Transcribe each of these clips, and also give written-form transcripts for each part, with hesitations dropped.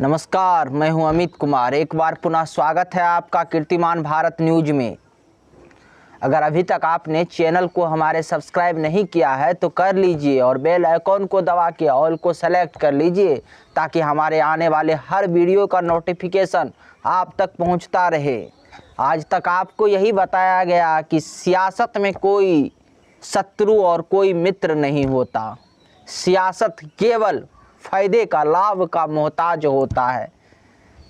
नमस्कार, मैं हूं अमित कुमार। एक बार पुनः स्वागत है आपका कीर्तिमान भारत न्यूज में। अगर अभी तक आपने चैनल को हमारे सब्सक्राइब नहीं किया है तो कर लीजिए और बेल आइकॉन को दबा के ऑल को सेलेक्ट कर लीजिए ताकि हमारे आने वाले हर वीडियो का नोटिफिकेशन आप तक पहुंचता रहे। आज तक आपको यही बताया गया कि सियासत में कोई शत्रु और कोई मित्र नहीं होता। सियासत केवल फ़ायदे का, लाभ का मोहताज होता है,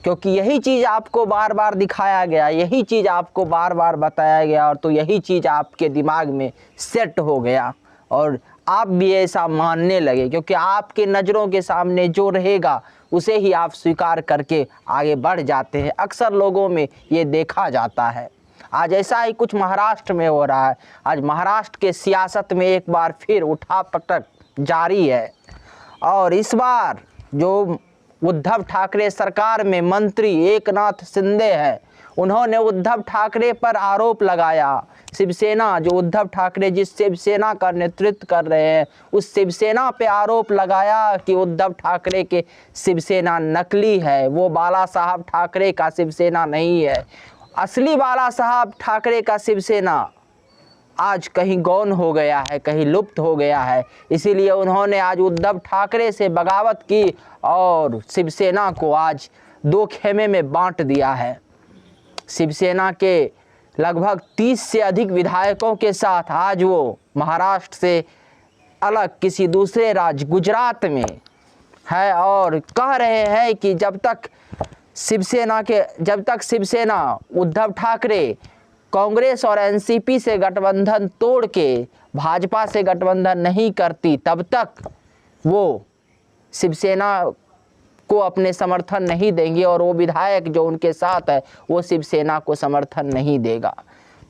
क्योंकि यही चीज़ आपको बार बार दिखाया गया, यही चीज़ आपको बार बार बताया गया और तो यही चीज़ आपके दिमाग में सेट हो गया और आप भी ऐसा मानने लगे, क्योंकि आपके नज़रों के सामने जो रहेगा उसे ही आप स्वीकार करके आगे बढ़ जाते हैं। अक्सर लोगों में ये देखा जाता है। आज ऐसा ही कुछ महाराष्ट्र में हो रहा है। आज महाराष्ट्र के सियासत में एक बार फिर उठापटक जारी है और इस बार जो उद्धव ठाकरे सरकार में मंत्री एकनाथ शिंदे हैं, उन्होंने उद्धव ठाकरे पर आरोप लगाया। शिवसेना, जो उद्धव ठाकरे जिस शिवसेना का नेतृत्व कर रहे हैं, उस शिवसेना पे आरोप लगाया कि उद्धव ठाकरे के शिवसेना नकली है, वो बाला साहब ठाकरे का शिवसेना नहीं है। असली बाला साहब ठाकरे का शिवसेना आज कहीं गौन हो गया है, कहीं लुप्त हो गया है। इसीलिए उन्होंने आज उद्धव ठाकरे से बगावत की और शिवसेना को आज दो खेमे में बांट दिया है। शिवसेना के लगभग 30 से अधिक विधायकों के साथ आज वो महाराष्ट्र से अलग किसी दूसरे राज्य गुजरात में है और कह रहे हैं कि जब तक शिवसेना उद्धव ठाकरे कांग्रेस और एनसीपी से गठबंधन तोड़ के भाजपा से गठबंधन नहीं करती, तब तक वो शिवसेना को अपने समर्थन नहीं देंगे और वो विधायक जो उनके साथ है वो शिवसेना को समर्थन नहीं देगा।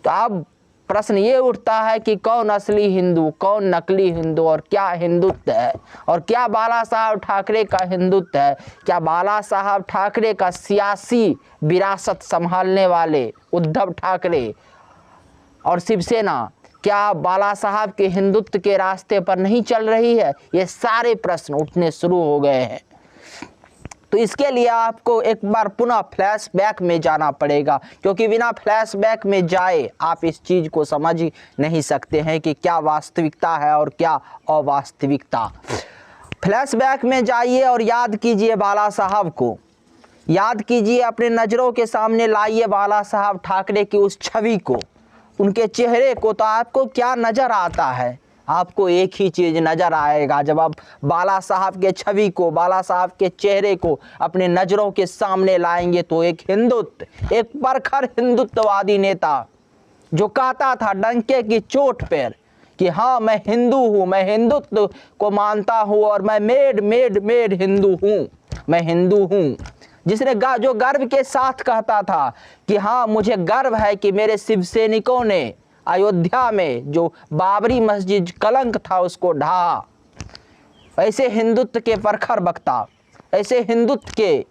तो अब प्रश्न ये उठता है कि कौन असली हिंदू, कौन नकली हिंदू और क्या हिंदुत्व है और क्या बाला साहब ठाकरे का हिंदुत्व है। क्या बाला साहब ठाकरे का सियासी विरासत संभालने वाले उद्धव ठाकरे और शिवसेना, क्या बाला साहब के हिंदुत्व के रास्ते पर नहीं चल रही है? ये सारे प्रश्न उठने शुरू हो गए हैं। तो इसके लिए आपको एक बार पुनः फ्लैशबैक में जाना पड़ेगा, क्योंकि बिना फ्लैशबैक में जाए आप इस चीज़ को समझ ही नहीं सकते हैं कि क्या वास्तविकता है और क्या अवास्तविकता। फ्लैशबैक में जाइए और याद कीजिए बाला साहब को, याद कीजिए, अपने नज़रों के सामने लाइए बाला साहब ठाकरे की उस छवि को, उनके चेहरे को। तो आपको क्या नज़र आता है? आपको एक ही चीज़ नज़र आएगा जब आप बाला साहब के छवि को, बाला साहब के चेहरे को अपने नज़रों के सामने लाएंगे तो एक हिंदुत्व, एक परखर हिंदुत्ववादी नेता जो कहता था डंके की चोट पर कि हाँ मैं हिंदू हूँ, मैं हिंदुत्व को मानता हूँ और मैं मेड हिंदू हूँ, मैं हिंदू हूँ। जिसने जो गर्व के साथ कहता था कि हाँ मुझे गर्व है कि मेरे शिव सैनिकों ने अयोध्या में जो बाबरी मस्जिद कलंक था उसको ढहा। ऐसे हिंदुत्व के प्रखर वक्ता, ऐसे हिंदुत्व के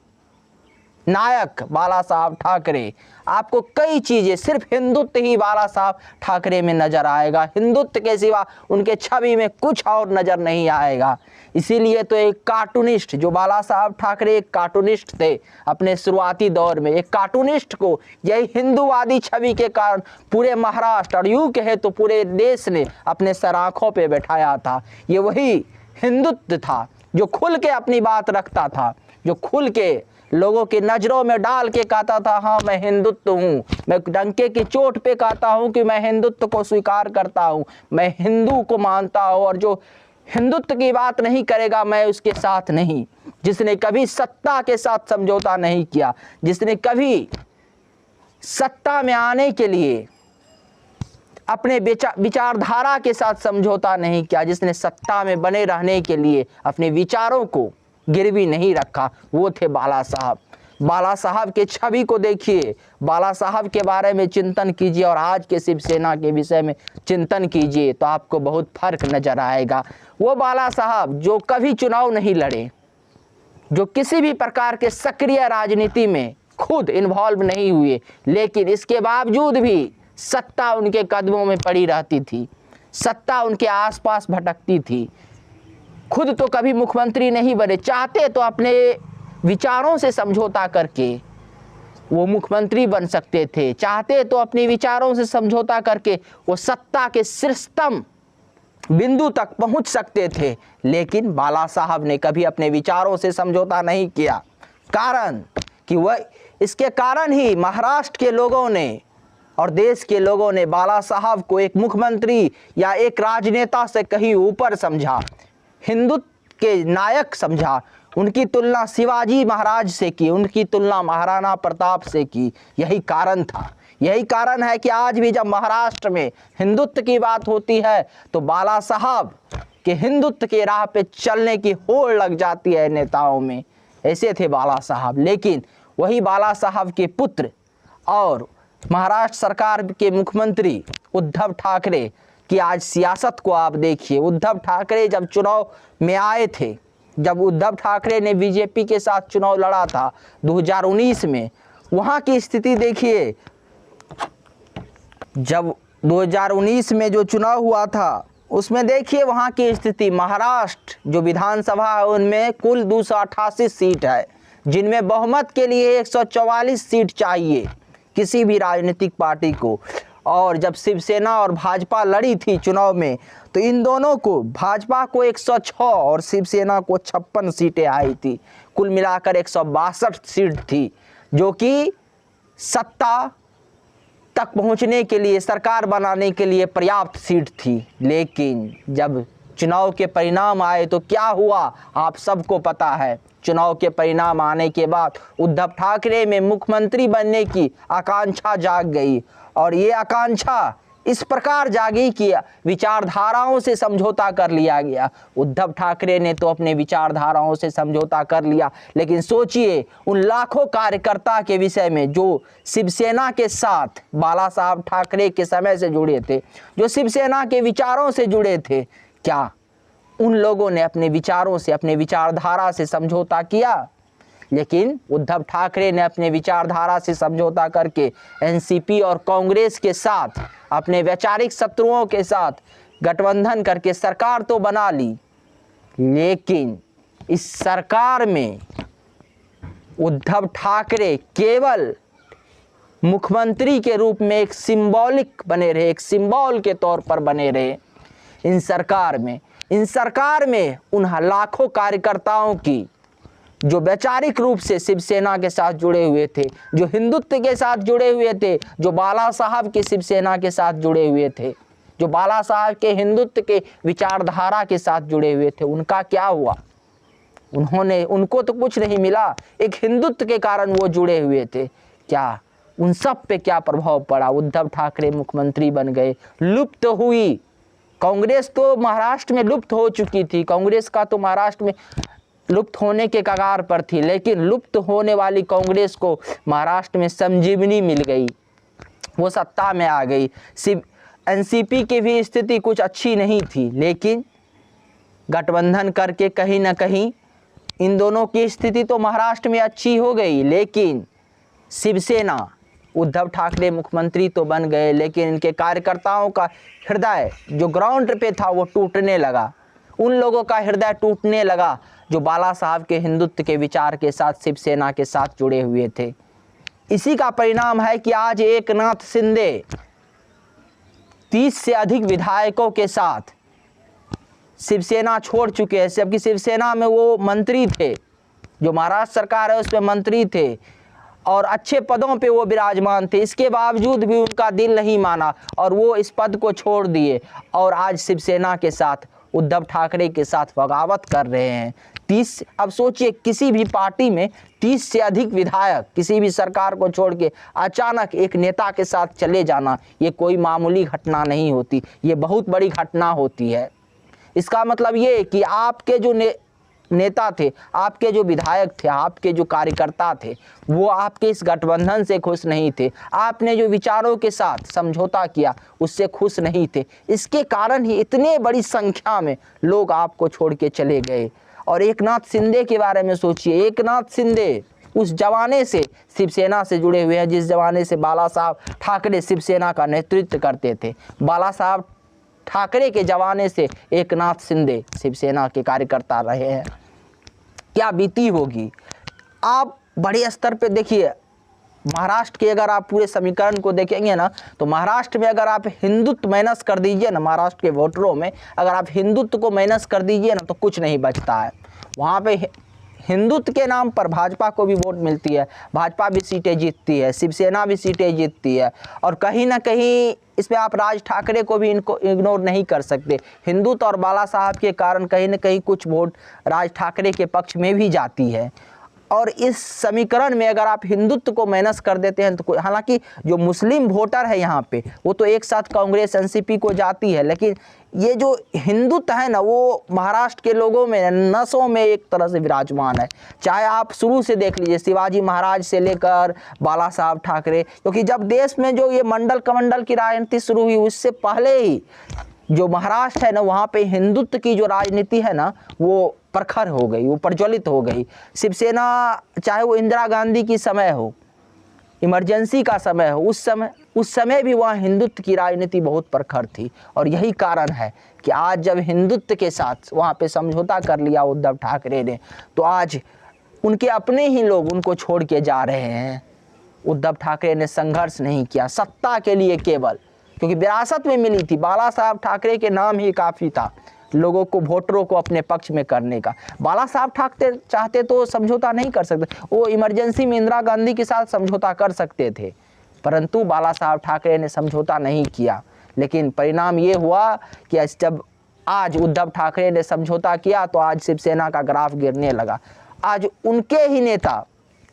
नायक बाला साहब ठाकरे। आपको कई चीज़ें, सिर्फ हिंदुत्व ही बाला साहब ठाकरे में नज़र आएगा, हिंदुत्व के सिवा उनके छवि में कुछ और नज़र नहीं आएगा। इसीलिए तो एक कार्टूनिस्ट, जो बाला साहब ठाकरे एक कार्टूनिस्ट थे अपने शुरुआती दौर में, एक कार्टूनिस्ट को यही हिंदूवादी छवि के कारण पूरे महाराष्ट्र और यूं कहे तो पूरे देश ने अपने सराखों पे बैठाया था। ये वही हिंदुत्व था जो खुल के अपनी बात रखता था, जो खुल के लोगों की नज़रों में डाल के कहता था हाँ मैं हिंदुत्व हूँ, मैं डंके की चोट पे कहता हूँ कि मैं हिंदुत्व को स्वीकार करता हूँ, मैं हिंदू को मानता हूँ और जो हिंदुत्व की बात नहीं करेगा मैं उसके साथ नहीं। जिसने कभी सत्ता के साथ समझौता नहीं किया, जिसने कभी सत्ता में आने के लिए अपने विचारधारा के साथ समझौता नहीं किया, जिसने सत्ता में बने रहने के लिए अपने विचारों को गिरवी नहीं रखा, वो थे बाला साहब। बाला साहब के छवि को देखिए, बाला साहब के बारे में चिंतन कीजिए और आज के शिवसेना के विषय में चिंतन कीजिए तो आपको बहुत फर्क नजर आएगा। वो बाला साहब जो कभी चुनाव नहीं लड़े, जो किसी भी प्रकार के सक्रिय राजनीति में खुद इन्वॉल्व नहीं हुए, लेकिन इसके बावजूद भी सत्ता उनके कदमों में पड़ी रहती थी, सत्ता उनके आसपास भटकती थी। खुद तो कभी मुख्यमंत्री नहीं बने, चाहते तो अपने विचारों से समझौता करके वो मुख्यमंत्री बन सकते थे, चाहते तो अपने विचारों से समझौता करके वो सत्ता के शीर्षतम बिंदु तक पहुंच सकते थे। लेकिन बाला साहब ने कभी अपने विचारों से समझौता नहीं किया। कारण कि वह इसके कारण ही महाराष्ट्र के लोगों ने और देश के लोगों ने बाला साहब को एक मुख्यमंत्री या एक राजनेता से कहीं ऊपर समझा, हिंदुत्व के नायक समझा। उनकी तुलना शिवाजी महाराज से की, उनकी तुलना महाराणा प्रताप से की। यही कारण था, यही कारण है कि आज भी जब महाराष्ट्र में हिंदुत्व की बात होती है तो बाला साहब के हिंदुत्व के राह पे चलने की होड़ लग जाती है नेताओं में। ऐसे थे बाला साहब। लेकिन वही बाला साहब के पुत्र और महाराष्ट्र सरकार के मुख्यमंत्री उद्धव ठाकरे की आज सियासत को आप देखिए। उद्धव ठाकरे जब चुनाव में आए थे, जब उद्धव ठाकरे ने बीजेपी के साथ चुनाव लड़ा था 2019 में, वहाँ की स्थिति देखिए। जब 2019 में जो चुनाव हुआ था उसमें देखिए वहाँ की स्थिति। महाराष्ट्र जो विधानसभा है उनमें कुल 288 सीट है, जिनमें बहुमत के लिए 144 सीट चाहिए किसी भी राजनीतिक पार्टी को। और जब शिवसेना और भाजपा लड़ी थी चुनाव में तो इन दोनों को, भाजपा को 106 और शिवसेना को 56 सीटें आई थी। कुल मिलाकर 162 सीट थी, जो कि सत्ता तक पहुंचने के लिए, सरकार बनाने के लिए पर्याप्त सीट थी। लेकिन जब चुनाव के परिणाम आए तो क्या हुआ आप सबको पता है। चुनाव के परिणाम आने के बाद उद्धव ठाकरे में मुख्यमंत्री बनने की आकांक्षा जाग गई। और ये आकांक्षा इस प्रकार जागी कि विचारधाराओं से समझौता कर लिया गया। उद्धव ठाकरे ने तो अपने विचारधाराओं से समझौता कर लिया, लेकिन सोचिए उन लाखों कार्यकर्ता के विषय में जो शिवसेना के साथ बाला साहब ठाकरे के समय से जुड़े थे, जो शिवसेना के विचारों से जुड़े थे, क्या उन लोगों ने अपने विचारों से, अपने विचारधारा से समझौता किया? लेकिन उद्धव ठाकरे ने अपने विचारधारा से समझौता करके एनसीपी और कांग्रेस के साथ, अपने वैचारिक शत्रुओं के साथ गठबंधन करके सरकार तो बना ली। लेकिन इस सरकार में उद्धव ठाकरे केवल मुख्यमंत्री के रूप में एक सिंबॉलिक बने रहे, एक सिंबल के तौर पर बने रहे। इन सरकार में उन लाखों कार्यकर्ताओं की जो वैचारिक रूप से शिवसेना के साथ जुड़े हुए थे, जो हिंदुत्व के साथ जुड़े हुए थे, जो बाला साहब के शिवसेना के साथ जुड़े हुए थे, जो बाला साहब के हिंदुत्व के विचारधारा के साथ जुड़े हुए थे, उनका क्या हुआ? उनको तो कुछ नहीं मिला। एक हिंदुत्व के कारण वो जुड़े हुए थे, क्या उन सब पे क्या प्रभाव पड़ा? उद्धव ठाकरे मुख्यमंत्री बन गए, लुप्त हुई कांग्रेस। तो महाराष्ट्र में लुप्त हो चुकी थी, कांग्रेस का तो महाराष्ट्र में लुप्त होने के कगार पर थी। लेकिन लुप्त होने वाली कांग्रेस को महाराष्ट्र में संजीवनी मिल गई, वो सत्ता में आ गई। एनसीपी की भी स्थिति कुछ अच्छी नहीं थी, लेकिन गठबंधन करके कहीं ना कहीं इन दोनों की स्थिति तो महाराष्ट्र में अच्छी हो गई। लेकिन शिवसेना, उद्धव ठाकरे मुख्यमंत्री तो बन गए, लेकिन इनके कार्यकर्ताओं का हृदय जो ग्राउंड पे था वो टूटने लगा। उन लोगों का हृदय टूटने लगा जो बाला साहब के हिंदुत्व के विचार के साथ शिवसेना के साथ जुड़े हुए थे। इसी का परिणाम है कि आज एकनाथ शिंदे 30 से अधिक विधायकों के साथ शिवसेना छोड़ चुके हैं। जबकि शिवसेना में वो मंत्री थे, जो महाराष्ट्र सरकार है उसमें मंत्री थे और अच्छे पदों पे वो विराजमान थे। इसके बावजूद भी उनका दिल नहीं माना और वो इस पद को छोड़ दिए और आज शिवसेना के साथ, उद्धव ठाकरे के साथ बगावत कर रहे हैं। 30, अब सोचिए किसी भी पार्टी में 30 से अधिक विधायक किसी भी सरकार को छोड़ के अचानक एक नेता के साथ चले जाना, ये कोई मामूली घटना नहीं होती, ये बहुत बड़ी घटना होती है। इसका मतलब ये कि आपके जो नेता थे, आपके जो विधायक थे, आपके जो कार्यकर्ता थे, वो आपके इस गठबंधन से खुश नहीं थे। आपने जो विचारों के साथ समझौता किया उससे खुश नहीं थे। इसके कारण ही इतने बड़ी संख्या में लोग आपको छोड़ के चले गए। और एकनाथ शिंदे के बारे में सोचिए, एकनाथ शिंदे उस जमाने से शिवसेना से जुड़े हुए हैं जिस जमाने से बाला साहब ठाकरे शिवसेना का नेतृत्व करते थे। बाला साहब ठाकरे के जमाने से एकनाथ शिंदे शिवसेना के कार्यकर्ता रहे हैं। क्या बीती होगी? आप बड़े स्तर पे देखिए, महाराष्ट्र के अगर आप पूरे समीकरण को देखेंगे ना, तो महाराष्ट्र में अगर आप हिंदुत्व माइनस कर दीजिए ना, महाराष्ट्र के वोटरों में अगर आप हिंदुत्व को माइनस कर दीजिए ना, तो कुछ नहीं बचता है। वहाँ पे हिंदुत्व के नाम पर भाजपा को भी वोट मिलती है, भाजपा भी सीटें जीतती है, शिवसेना भी सीटें जीतती है, और कहीं ना कहीं इसमें आप राज ठाकरे को भी इनको इग्नोर नहीं कर सकते। हिंदुत्व और बाला साहब के कारण कहीं ना कहीं कुछ वोट राज ठाकरे के पक्ष में भी जाती है। और इस समीकरण में अगर आप हिंदुत्व को माइनस कर देते हैं तो हालांकि जो मुस्लिम वोटर है यहाँ पे वो तो एक साथ कांग्रेस एनसीपी को जाती है, लेकिन ये जो हिंदुत्व है ना वो महाराष्ट्र के लोगों में नसों में एक तरह से विराजमान है। चाहे आप शुरू से देख लीजिए, शिवाजी महाराज से लेकर बाला साहब ठाकरे, क्योंकि जब देश में जो ये मंडल कमंडल की राजनीति शुरू हुई उससे पहले ही जो महाराष्ट्र है ना वहाँ पे हिंदुत्व की जो राजनीति है ना वो प्रखर हो गई, वो प्रज्वलित हो गई। शिवसेना, चाहे वो इंदिरा गांधी की समय हो, इमरजेंसी का समय हो, उस समय भी वहाँ हिंदुत्व की राजनीति बहुत प्रखर थी। और यही कारण है कि आज जब हिंदुत्व के साथ वहाँ पे समझौता कर लिया उद्धव ठाकरे ने, तो आज उनके अपने ही लोग उनको छोड़ के जा रहे हैं। उद्धव ठाकरे ने संघर्ष नहीं किया सत्ता के लिए केवल, क्योंकि विरासत में मिली थी, बाला साहब ठाकरे के नाम ही काफ़ी था लोगों को, वोटरों को अपने पक्ष में करने का। बाला साहब ठाकरे चाहते तो समझौता नहीं कर सकते, वो इमरजेंसी में इंदिरा गांधी के साथ समझौता कर सकते थे, परंतु बाला साहब ठाकरे ने समझौता नहीं किया। लेकिन परिणाम ये हुआ कि जब आज उद्धव ठाकरे ने समझौता किया तो आज शिवसेना का ग्राफ गिरने लगा। आज उनके ही नेता,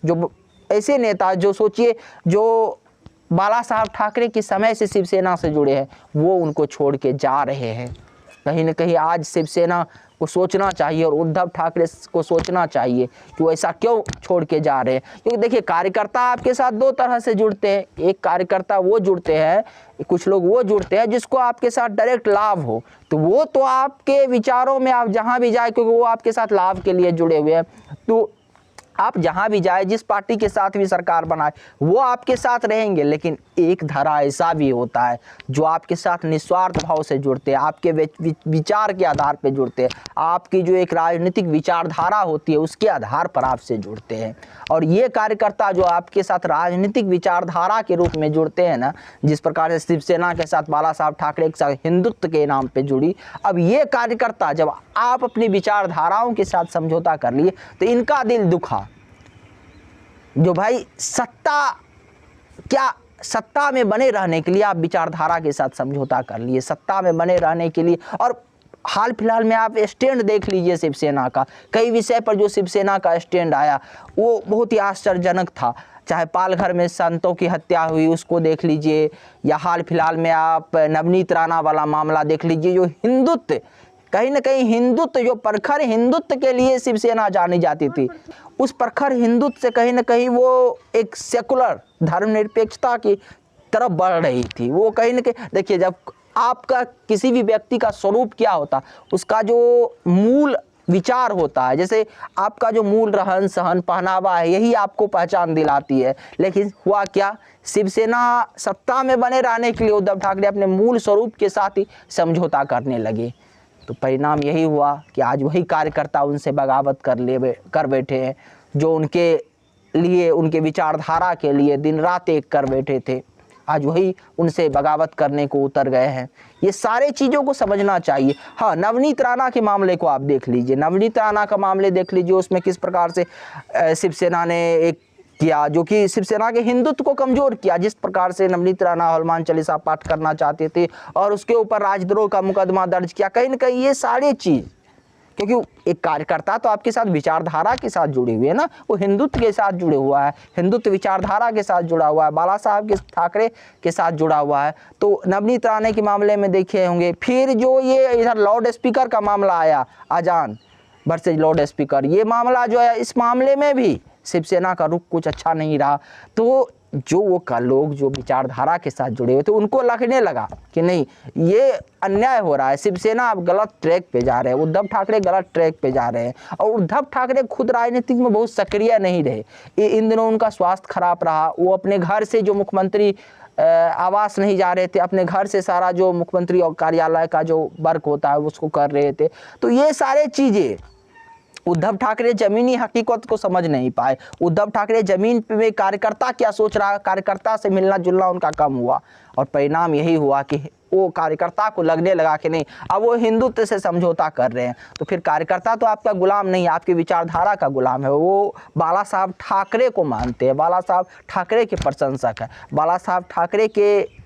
जो ऐसे नेता जो सोचिए जो बाला साहब ठाकरे के समय से शिवसेना से जुड़े हैं, वो उनको छोड़ के जा रहे हैं। कहीं ना कहीं आज शिवसेना को सोचना चाहिए और उद्धव ठाकरे को सोचना चाहिए कि वो ऐसा क्यों छोड़ के जा रहे हैं। क्योंकि देखिए, कार्यकर्ता आपके साथ दो तरह से जुड़ते हैं। एक कार्यकर्ता वो जुड़ते हैं, कुछ लोग वो जुड़ते हैं जिसको आपके साथ डायरेक्ट लाभ हो, तो वो तो आपके विचारों में आप जहाँ भी जाए, क्योंकि वो आपके साथ लाभ के लिए जुड़े हुए हैं, तो आप जहां भी जाए, जिस पार्टी के साथ भी सरकार बनाए, वो आपके साथ रहेंगे। लेकिन एक धारा ऐसा भी होता है जो आपके साथ निस्वार्थ भाव से जुड़ते हैं, आपके विचार के आधार पर जुड़ते हैं, आपकी जो एक राजनीतिक विचारधारा होती है उसके आधार पर आपसे जुड़ते हैं। और ये कार्यकर्ता जो आपके साथ राजनीतिक विचारधारा के रूप में जुड़ते हैं ना, जिस प्रकार से शिवसेना के साथ बाला साहब ठाकरे के साथ हिंदुत्व के नाम पे जुड़ी, अब ये कार्यकर्ता जब आप अपनी विचारधाराओं के साथ समझौता कर लिए तो इनका दिल दुखा। जो भाई सत्ता में बने रहने के लिए आप विचारधारा के साथ समझौता कर लिए, सत्ता में बने रहने के लिए। और हाल फिलहाल में आप स्टैंड देख लीजिए शिवसेना का, कई विषय पर जो शिवसेना का स्टैंड आया वो बहुत ही आश्चर्यजनक था। चाहे पालघर में संतों की हत्या हुई उसको देख लीजिए, या हाल फिलहाल में आप नवनीत राणा वाला मामला देख लीजिए। जो हिंदुत्व, कहीं ना कहीं हिंदुत्व, जो प्रखर हिंदुत्व के लिए शिवसेना जानी जाती थी, उस प्रखर हिंदुत्व से कहीं ना कहीं वो एक सेकुलर धर्मनिरपेक्षता की तरफ बढ़ रही थी। वो कहीं ना कहीं देखिए, जब आपका किसी भी व्यक्ति का स्वरूप क्या होता, उसका जो मूल विचार होता है, जैसे आपका जो मूल रहन सहन पहनावा है, यही आपको पहचान दिलाती है। लेकिन हुआ क्या, शिवसेना सत्ता में बने रहने के लिए उद्धव ठाकरे अपने मूल स्वरूप के साथ ही समझौता करने लगे। तो परिणाम यही हुआ कि आज वही कार्यकर्ता उनसे बगावत कर बैठे हैं, जो उनके लिए, उनके विचारधारा के लिए दिन रात एक कर बैठे थे, आज वही उनसे बगावत करने को उतर गए हैं। ये सारे चीज़ों को समझना चाहिए। हाँ, नवनीत राणा के मामले को आप देख लीजिए, नवनीत राणा का मामले देख लीजिए, उसमें किस प्रकार से शिवसेना ने एक किया जो कि शिवसेना के हिंदुत्व को कमजोर किया। जिस प्रकार से नवनीत राणा हनुमान चालीसा पाठ करना चाहते थे और उसके ऊपर राजद्रोह का मुकदमा दर्ज किया, कहीं ना कहीं ये सारी चीज़, क्योंकि एक कार्यकर्ता तो आपके साथ विचारधारा के साथ जुड़े हुए है ना, वो हिंदुत्व के साथ जुड़े हुआ है, हिंदुत्व विचारधारा के साथ जुड़ा हुआ है, बाला साहब के ठाकरे के साथ जुड़ा हुआ है। तो नवनीत राणा के मामले में देखे होंगे। फिर जो ये इधर लाउड स्पीकर का मामला आया, अजान वर्सेज लाउड स्पीकर, ये मामला जो है, इस मामले में भी शिवसेना का रुख कुछ अच्छा नहीं रहा। तो जो वो का लोग जो विचारधारा के साथ जुड़े हुए थे उनको लगने लगा कि नहीं, ये अन्याय हो रहा है, शिवसेना अब गलत ट्रैक पे जा रहे हैं, उद्धव ठाकरे गलत ट्रैक पे जा रहे हैं। और उद्धव ठाकरे खुद राजनीतिक में बहुत सक्रिय नहीं रहे। इन दिनों उनका स्वास्थ्य खराब रहा, वो अपने घर से जो मुख्यमंत्री आवास नहीं जा रहे थे, अपने घर से सारा जो मुख्यमंत्री और कार्यालय का जो वर्क होता है उसको कर रहे थे। तो ये सारे चीज़ें उद्धव ठाकरे जमीनी हकीकत को समझ नहीं पाए। उद्धव ठाकरे जमीन पे कार्यकर्ता क्या सोच रहा है, कार्यकर्ता से मिलना जुलना उनका कम हुआ और परिणाम यही हुआ कि वो कार्यकर्ता को लगने लगा कि नहीं, अब वो हिंदुत्व से समझौता कर रहे हैं। तो फिर कार्यकर्ता तो आपका गुलाम नहीं, आपकी विचारधारा का गुलाम है। वो बाला साहब ठाकरे को मानते हैं, बाला साहब ठाकरे के प्रशंसक है, बाला साहब ठाकरे के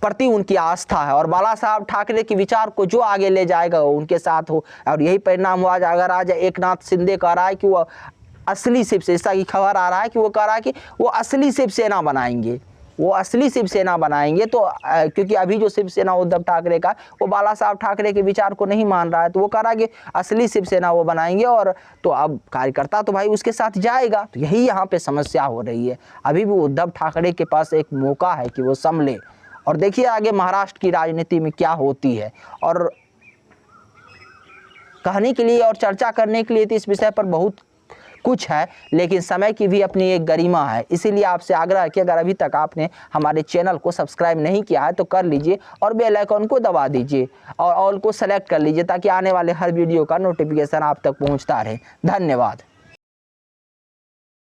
प्रति उनकी आस्था है और बाला साहब ठाकरे के विचार को जो आगे ले जाएगा वो उनके साथ हो। और यही परिणाम हुआ। अगर आज एकनाथ शिंदे कह रहा है कि वो असली शिवसेना की खबर आ रहा है कि वो कह रहा है कि वो असली शिवसेना बनाएंगे, वो असली शिवसेना बनाएंगे। तो क्योंकि अभी जो शिवसेना उद्धव ठाकरे का वो बाला साहब ठाकरे के विचार को नहीं मान रहा है, तो वो कह रहा है कि असली शिवसेना वो बनाएंगे। और तो अब कार्यकर्ता तो भाई उसके साथ जाएगा। तो यही यहाँ पे समस्या हो रही है। अभी भी उद्धव ठाकरे के पास एक मौका है कि वो संभले। और देखिए आगे महाराष्ट्र की राजनीति में क्या होती है। और कहने के लिए और चर्चा करने के लिए तो इस विषय पर बहुत कुछ है, लेकिन समय की भी अपनी एक गरिमा है। इसीलिए आपसे आग्रह है कि अगर अभी तक आपने हमारे चैनल को सब्सक्राइब नहीं किया है तो कर लीजिए और बेल आइकन को दबा दीजिए और ऑल को सेलेक्ट कर लीजिए ताकि आने वाले हर वीडियो का नोटिफिकेशन आप तक पहुंचता रहे। धन्यवाद।